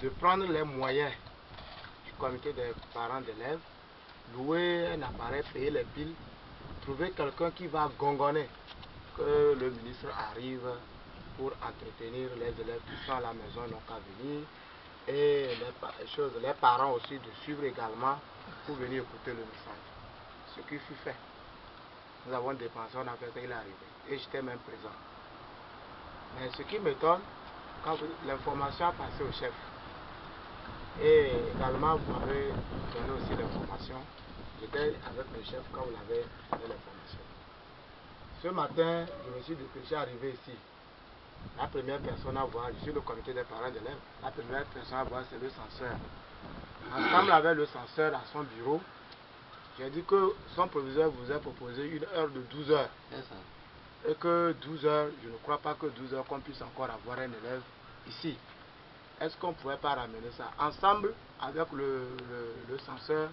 de prendre les moyens du comité des parents d'élèves, louer un appareil, payer les piles, trouver quelqu'un qui va gongonner que le ministre arrive pour entretenir les élèves qui sont à la maison, n'ont qu'à venir, et les parents aussi de suivre également pour venir écouter le message. Ce qui fut fait. Nous avons dépensé, on a fait qu'il est arrivé. Et j'étais même présent. Mais ce qui m'étonne, quand l'information a passé au chef, et également vous m'avez donné aussi l'information, j'étais avec le chef quand vous l'avez donné l'information. Ce matin, je me suis dépêché arrivé ici. La première personne à voir, je suis le comité des parents d'élèves, la première personne à voir c'est le censeur. Ensemble avec le censeur à son bureau, j'ai dit que son proviseur vous a proposé une heure de 12 heures. Et que 12 heures, je ne crois pas que 12 heures qu'on puisse encore avoir un élève ici. Est-ce qu'on ne pourrait pas ramener ça? Ensemble, avec le censeur,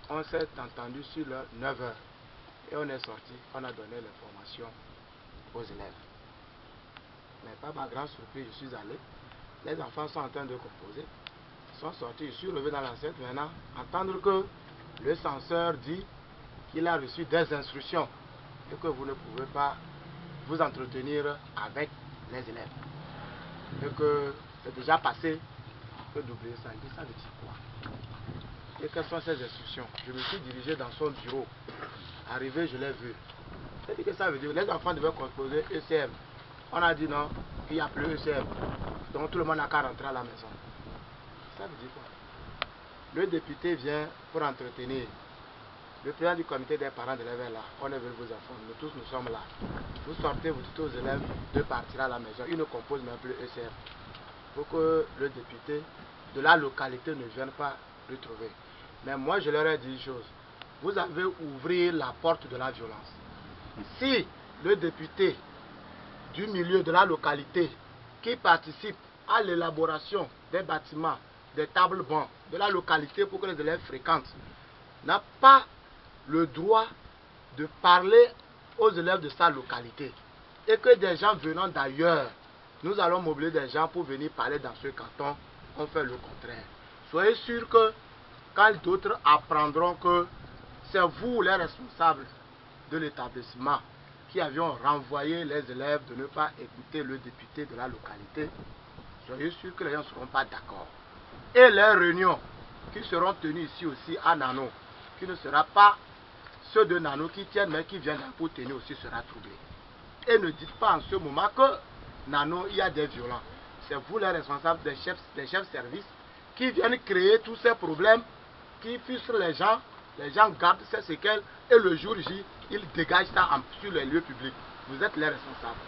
on s'est entendu sur le 9 heures. Et on est sorti, on a donné l'information aux élèves. Mais pas ma grande surprise, je suis allé. Les enfants sont en train de composer. Ils sont sortis, je suis revenu dans l'enceinte maintenant, entendre que le censeur dit qu'il a reçu des instructions et que vous ne pouvez pas vous entretenir avec les élèves. Et que c'est déjà passé, que d'oublier ça. Il dit ça veut dire quoi? Et quelles sont ces instructions? Je me suis dirigé dans son bureau. Arrivé, je l'ai vu. Il dit que ça veut dire que les enfants devaient composer ECM. On a dit non, il n'y a plus ECM. Donc tout le monde n'a qu'à rentrer à la maison. Ça veut dire quoi? Le député vient pour entretenir. Le président du comité des parents d'élèves est là. On est venu vous informer. Nous tous, nous sommes là. Vous sortez, vous dites aux élèves de partir à la maison. Ils ne composent même plus ECM. Pour que le député de la localité ne vienne pas le trouver. Mais moi, je leur ai dit une chose. Vous avez ouvert la porte de la violence. Si le député du milieu de la localité qui participe à l'élaboration des bâtiments, des tables bancs de la localité pour que les élèves fréquentent, n'a pas le droit de parler aux élèves de sa localité et que des gens venant d'ailleurs, nous allons mobiliser des gens pour venir parler dans ce canton, on fait le contraire. Soyez sûr que quand d'autres apprendront que c'est vous les responsables de l'établissement qui avions renvoyé les élèves de ne pas écouter le député de la localité, soyez sûr que les gens ne seront pas d'accord. Et les réunions qui seront tenues ici aussi à Nano, qui ne sera pas ceux de Nano qui tiennent, mais qui viennent pour tenir aussi, sera troublé. Et ne dites pas en ce moment que Nano, il y a des violents. C'est vous les responsables des chefs services qui viennent créer tous ces problèmes, qui frustrent les gens gardent ces séquelles et le jour J, ils dégagent ça sur les lieux publics. Vous êtes les responsables.